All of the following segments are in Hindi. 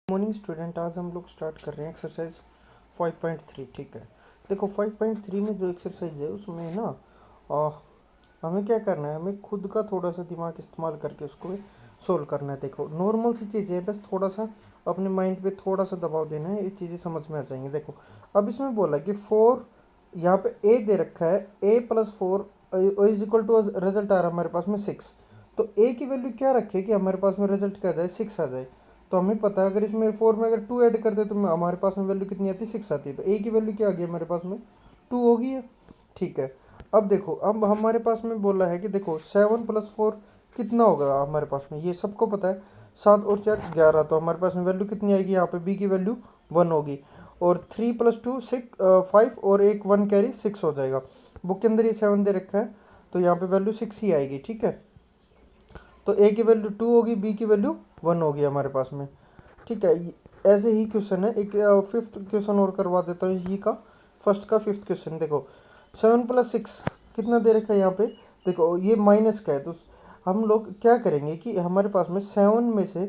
मॉर्निंग स्टूडेंट, आज हम लोग स्टार्ट कर रहे हैं एक्सरसाइज 5.3। ठीक है, देखो 5.3 में जो एक्सरसाइज है उसमें ना आ, हमें क्या करना है, हमें खुद का थोड़ा सा दिमाग इस्तेमाल करके उसको सोल्व करना है। देखो नॉर्मल सी चीज़ें हैं, बस थोड़ा सा अपने माइंड पे थोड़ा सा दबाव देना है, ये चीज़ें समझ में आ जाएंगी। देखो अब इसमें बोला कि 4, यहाँ पे ए दे रखा है, a+4 is equal to, result आ रहा है हमारे पास में 6। तो ए की वैल्यू क्या रखे कि हमारे पास में रिजल्ट क्या आ जाए, 6 आ जाए। तो हमें पता है अगर इसमें 4 में अगर 2 ऐड कर दे तो हमारे पास में वैल्यू कितनी आती है, 6 आती है। तो ए की वैल्यू क्या आ गई हमारे पास में, 2 होगी है। ठीक है, अब देखो अब हमारे पास में बोला है कि देखो 7+4 कितना होगा हमारे पास में, ये सबको पता है, 7 और 4 11। तो हमारे पास में वैल्यू कितनी आएगी, यहाँ पे बी की वैल्यू 1 होगी। और 3+2 6 5 और एक 1 कैरी 6 हो जाएगा। बुक के अंदर ये 7 दे रखा है, तो यहाँ पे वैल्यू 6 ही आएगी। ठीक है, तो ए की वैल्यू 2 होगी, बी की वैल्यू 1 होगी हमारे पास में। ठीक है, ऐसे ही क्वेश्चन है। एक फिफ्थ क्वेश्चन और करवा देता हूँ इसी का, फर्स्ट का फिफ्थ क्वेश्चन। देखो 7+6 कितना दे रखा है यहाँ पे, देखो ये माइनस का है। तो हम लोग क्या करेंगे कि हमारे पास में 7 में से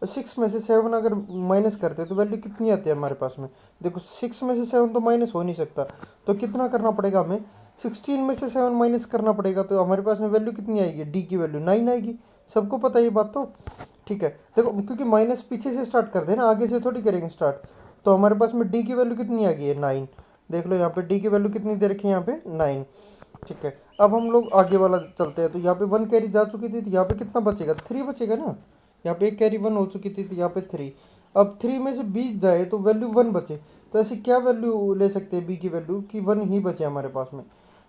6 में से 7 अगर माइनस करते हैं तो वैल्यू कितनी आती है हमारे पास में। देखो 6 में से 7 तो माइनस हो नहीं सकता, तो कितना करना पड़ेगा हमें, 16 में से 7 माइनस करना पड़ेगा। तो हमारे पास में वैल्यू कितनी आएगी, डी की वैल्यू 9 आएगी। सबको पता है ये बात तो। ठीक है, देखो क्योंकि माइनस पीछे से स्टार्ट कर देना, आगे से थोड़ी करेंगे स्टार्ट। तो हमारे पास में डी की वैल्यू कितनी आ गई है, 9। देख लो यहाँ पे डी की वैल्यू कितनी दे रखी है, यहाँ पे 9। ठीक है, अब हम लोग आगे वाला चलते हैं। तो यहाँ पे 1 कैरी जा चुकी थी, तो यहाँ पे कितना बचेगा, 3 बचेगा ना। यहाँ पे एक कैरी 1 हो चुकी थी, तो यहाँ पे 3। अब 3 में से 20 जाए तो वैल्यू 1 बचे। तो ऐसी क्या वैल्यू ले सकते हैं बी की वैल्यू, कि 1 ही बचे हमारे पास में।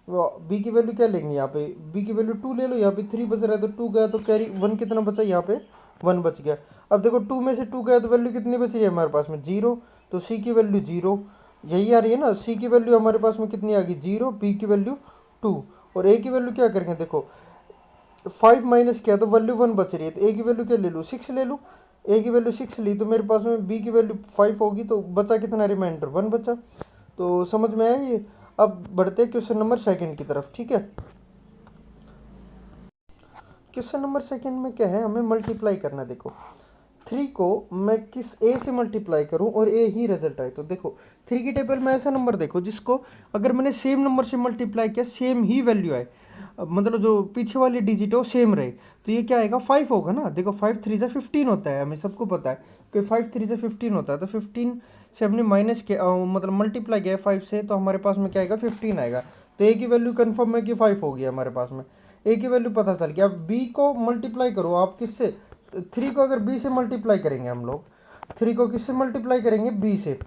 बी की वैल्यू क्या लेंगे, यहाँ पे बी की वैल्यू 2 ले लो। यहाँ पे 3 बच रहा है तो 2 गया, तो कैरी 1 कितना बचा, यहाँ पे 1 बच गया। अब देखो 2 में से 2 गया तो वैल्यू कितनी बच रही है हमारे पास में, 0। तो सी की वैल्यू 0 यही आ रही है ना। सी की वैल्यू हमारे पास में कितनी आ गई, 0। बी की वैल्यू 2। और ए की वैल्यू क्या करेंगे, देखो 5 माइनस किया तो वैल्यू 1 बच रही है। तो ए की वैल्यू क्या ले लूँ, 6 ले लूँ। ए की वैल्यू 6 ली तो मेरे पास में बी की वैल्यू 5 होगी, तो बचा कितना, रिमाइंडर 1 बचा। तो समझ में आया ये। अब बढ़ते हैं क्वेश्चन नंबर सेकंड की तरफ। ठीक है, क्वेश्चन नंबर सेकंड में क्या है, हमें मल्टीप्लाई करना है। देखो 3 को मैं किस ए से मल्टीप्लाई करूं और ए ही रिजल्ट आए। तो देखो 3 की टेबल में ऐसा नंबर देखो जिसको अगर मैंने सेम नंबर से मल्टीप्लाई किया, सेम ही वैल्यू आए, मतलब जो पीछे वाली डिजिट है वो सेम रहे, तो ये क्या आएगा, 5 होगा ना। देखो 5 3 जा 15 होता है, हमें सबको पता है कि 5 3 जा 15 होता है। तो 15 से हमने माइनस किया, मतलब मल्टीप्लाई किया 5 से, तो हमारे पास में क्या आएगा, 15 आएगा। तो ए की वैल्यू कन्फर्म है कि 5 होगी हमारे पास में। ए की वैल्यू पता चल गया। अब बी को मल्टीप्लाई करो आप किससे, 3 को अगर बी से मल्टीप्लाई करेंगे हम लोग, 3 को किससे मल्टीप्लाई करेंगे, बी से,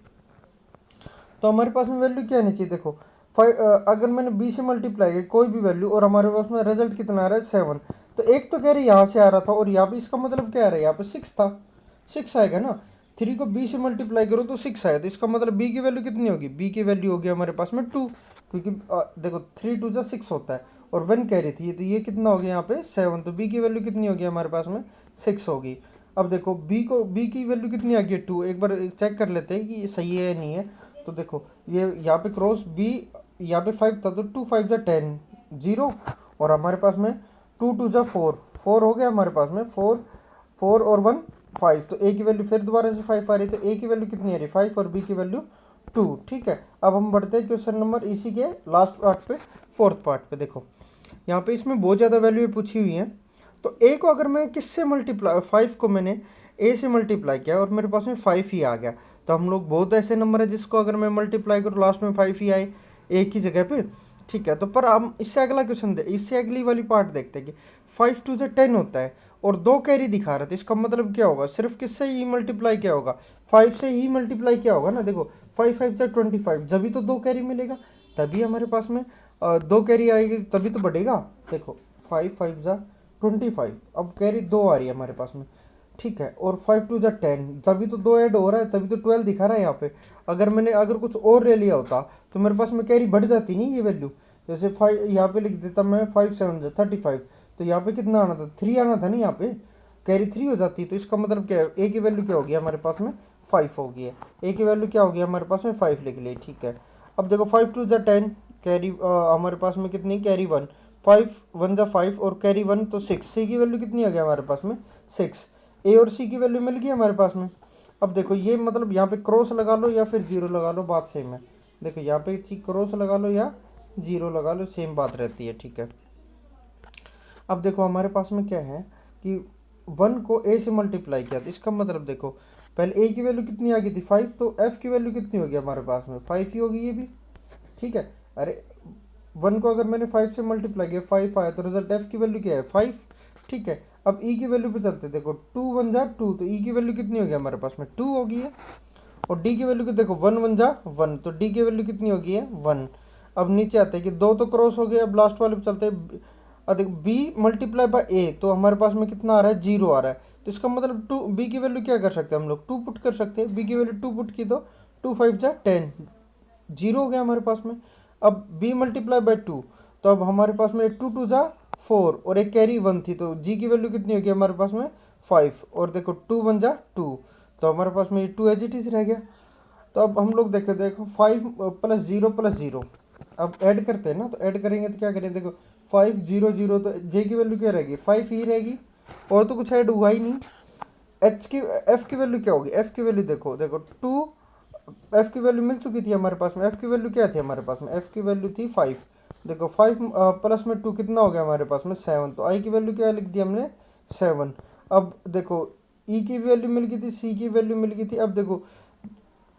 तो हमारे पास में वैल्यू क्या आनी चाहिए, देखो 5। अगर मैंने बी से मल्टीप्लाई किया कोई भी वैल्यू और हमारे पास में रिजल्ट कितना आ रहा है, 7। तो एक तो कह रही यहाँ से आ रहा था और यहाँ पे इसका मतलब क्या आ रहा है, यहाँ पे 6 था, 6 आएगा ना। 3 को बी से मल्टीप्लाई करो तो 6 आया, तो इसका मतलब बी की वैल्यू कितनी होगी, बी की वैल्यू होगी हमारे पास में 2। क्योंकि देखो 3 2 जा 6 होता है और 1 कैरी थी, तो ये कितना हो गया यहाँ पे 7। तो बी की वैल्यू कितनी होगी हमारे पास में, 6 होगी। अब देखो बी की वैल्यू कितनी आ गई है, 2। एक बार चेक कर लेते हैं कि ये सही है या नहीं है। तो देखो ये यहाँ पे क्रॉस बी, यहाँ पे 5 था तो 2 5 जा 10, 0। और हमारे पास में 2 2 जा 4, 4 हो गया हमारे पास में, 4 4 और 1 5। तो ए की वैल्यू फिर दोबारा से 5 आ रही है, तो ए की वैल्यू कितनी आ रही है, 5, और बी की वैल्यू 2। ठीक है, अब हम बढ़ते हैं क्वेश्चन नंबर इसी के लास्ट पार्ट पे, फोर्थ पार्ट पे। देखो यहाँ पे इसमें बहुत ज़्यादा वैल्यू पूछी हुई है। तो ए को अगर मैं किससे मल्टीप्लाई, 5 को मैंने ए से मल्टीप्लाई किया और मेरे पास में 5 ही आ गया। तो हम लोग बहुत ऐसे नंबर है जिसको अगर मैं मल्टीप्लाई करूँ लास्ट में 5 ही आए एक ही जगह पे। ठीक है, तो पर हम इससे अगला क्वेश्चन दे, इससे अगली वाली पार्ट देखते हैं कि 5 2 जा 10 होता है और 2 कैरी दिखा रहा था। इसका मतलब क्या होगा, सिर्फ किससे ही मल्टीप्लाई क्या होगा, 5 से ही मल्टीप्लाई क्या होगा ना। देखो 5 5 जा 25, जब तो 2 कैरी मिलेगा, तभी हमारे पास में 2 कैरी आएगी, तभी तो बढ़ेगा। देखो 5 5 जा 25, अब कैरी 2 आ रही है हमारे पास में। ठीक है, और 5 2 जा 10, तभी तो 2 ऐड हो रहा है, तभी तो 12 दिखा रहा है यहाँ पे। अगर कुछ और ले लिया होता तो मेरे पास में कैरी बढ़ जाती नहीं ये वैल्यू। जैसे 5 यहाँ पे लिख देता मैं, 5 7 जा 35, तो यहाँ पे कितना आना था, 3 आना था नहीं, यहाँ पे कैरी 3 हो जाती। तो इसका मतलब क्या है, ए की वैल्यू क्या होगी हमारे पास में, 5 होगी है। ए की वैल्यू क्या होगी हमारे पास में, 5 लिख ली। ठीक है, अब देखो 5 2 जा 10, कैरी हमारे पास में कितनी, कैरी 1, 5 1 जा 5 और कैरी 1 तो 6। सी की वैल्यू कितनी आ गई हमारे पास में, 6। ए और सी की वैल्यू मिल गई हमारे पास में। अब देखो ये मतलब यहाँ पे क्रॉस लगा लो या फिर जीरो लगा लो, बात सेम है। देखो यहाँ पे क्रॉस लगा लो या जीरो लगा लो, सेम बात रहती है, ठीक है। अब देखो हमारे पास में क्या है कि 1 को a से मल्टीप्लाई किया, तो इसका मतलब देखो पहले a की वैल्यू कितनी आ गई थी 5, तो f की वैल्यू कितनी होगी हमारे पास में 5 ही होगी ये भी, ठीक है। अरे 1 को अगर मैंने 5 से मल्टीप्लाई किया 5 आया, तो रिजल्ट f की वैल्यू क्या है 5, ठीक है। अब e की वैल्यू पे चलते, देखो 2 1 जा 2, तो e की वैल्यू कितनी होगी हमारे पास में 2 होगी है। और d की वैल्यू को देखो 1 1 जा 1, तो d की वैल्यू कितनी होगी है 1। अब नीचे आते हैं कि दो तो क्रॉस हो गए, अब लास्ट वाले पे चलते हैं। देखो b मल्टीप्लाई बाय a, तो हमारे पास में कितना आ रहा है 0 आ रहा है, तो इसका मतलब 2 b की वैल्यू क्या कर सकते हैं हम लोग 2 पुट कर सकते हैं। b की वैल्यू 2 पुट की तो 2 5 जा 10, 0 हो गया हमारे पास में। अब b मल्टीप्लाई बाय 2, तो अब हमारे पास में 2 2 जा 4 और एक कैरी 1 थी, तो g की वैल्यू कितनी होगी हमारे पास में 5, और देखो 2 1 जा 2, तो हमारे पास में ये 2 एज इट इज रह गया। तो अब हम लोग देखो 5 प्लस 0 प्लस 0, अब ऐड करते हैं ना, तो ऐड करेंगे तो क्या करें, देखो 5 0 0, तो जे की वैल्यू क्या रहेगी 5 ही रहेगी, और तो कुछ ऐड हुआ ही नहीं। एफ की वैल्यू क्या होगी, एफ की वैल्यू देखो देखो 2, एफ की वैल्यू मिल चुकी थी हमारे पास में, एफ की वैल्यू क्या थी हमारे पास में, एफ की वैल्यू थी 5। देखो 5 प्लस में 2 कितना हो गया हमारे पास में 7, तो आई की वैल्यू क्या लिख दी हमने 7। अब देखो ई की वैल्यू मिल गई थी, सी की वैल्यू मिल गई थी, अब देखो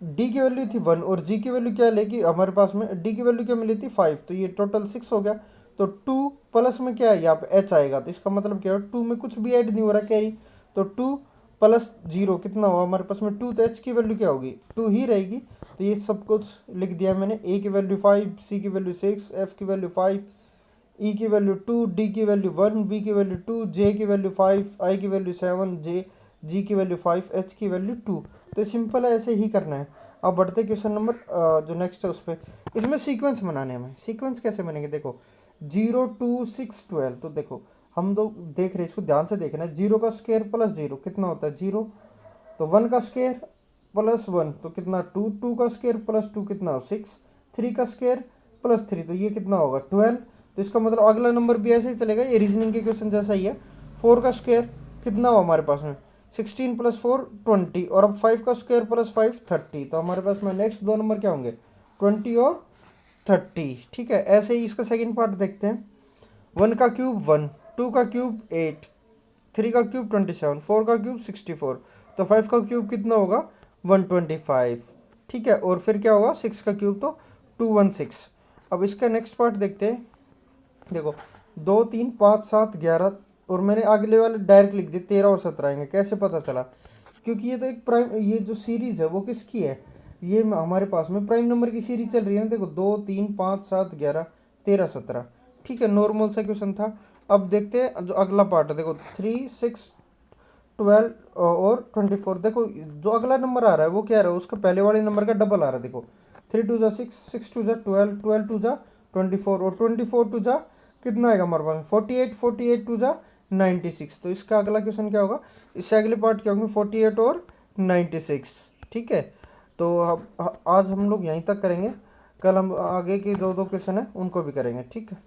डी की वैल्यू थी 1 और जी की वैल्यू क्या लेगी हमारे पास में, डी की वैल्यू क्या मिली थी 5, तो ये टोटल 6 हो गया। तो 2 प्लस में क्या है यहाँ पे एच आएगा, तो इसका मतलब क्या है 2 में कुछ भी ऐड नहीं हो रहा कैरी, तो 2 प्लस 0 कितना हुआ हमारे पास में 2, तो एच की वैल्यू क्या होगी 2 ही रहेगी। तो ये सब कुछ लिख दिया मैंने, ए की वैल्यू 5, सी की वैल्यू 6, एफ की वैल्यू 5, ई की वैल्यू 2, डी की वैल्यू 1, बी की वैल्यू 2, जे की वैल्यू 5, आई की वैल्यू 7, जी की वैल्यू 5, एच की वैल्यू 2। तो सिंपल है, ऐसे ही करना है। अब बढ़ते क्वेश्चन नंबर जो नेक्स्ट है उस पर, इसमें सीक्वेंस बनाने में, सीक्वेंस कैसे बनेंगे देखो 0 2 6 12, तो देखो हम लोग देख रहे हैं, इसको ध्यान से देखना है, 0 का स्क्वायर प्लस 0 कितना होता है 0, तो 1 का स्क्वायर प्लस 1 तो कितना 2, 2 का स्क्वायर प्लस 2 कितना 6, 3 का स्क्वायर प्लस 3 तो ये कितना होगा 12। तो इसका मतलब अगला नंबर भी ऐसे ही चलेगा, ये रीजनिंग के क्वेश्चन जैसा ही है। 4 का स्क्वायर कितना हो हमारे पास में 16 प्लस 4 20, और अब 5 का स्क्वायर प्लस 5 30, तो हमारे पास में नेक्स्ट दो नंबर क्या होंगे 20 और 30, ठीक है। ऐसे ही इसका सेकंड पार्ट देखते हैं, 1 का क्यूब 1, 2 का क्यूब 8, 3 का क्यूब 27, 4 का क्यूब 64, तो 5 का क्यूब कितना होगा 125, ठीक है। और फिर क्या होगा 6 का क्यूब तो 216। अब इसका नेक्स्ट पार्ट देखते हैं, देखो 2 3 5 7 11, और मैंने अगले वाले डायरेक्ट लिख दिए 13 और 17 आएंगे, कैसे पता चला, क्योंकि ये तो एक प्राइम, ये जो सीरीज है वो किसकी है, ये हमारे पास में प्राइम नंबर की सीरीज चल रही है ना। देखो 2 3 5 7 11 13 17, ठीक है, नॉर्मल सा क्वेश्चन था। अब देखते हैं जो अगला पार्ट है, देखो 3 6 12 और 24, देखो जो अगला नंबर आ रहा है वो क्या रहा है, उसका पहले वाले नंबर का डबल आ रहा है। देखो 3 2 जा 6, 6 2 जा 12, 12 2 जा 24, और 24 2 जा कितना आएगा हमारे पास 48, 48 2 जा 96। तो इसका अगला क्वेश्चन क्या होगा, इससे अगले पार्ट क्या होंगे 48 और 96, ठीक है। तो अब आज हम लोग यहीं तक करेंगे, कल हम आगे के दो क्वेश्चन है उनको भी करेंगे, ठीक है।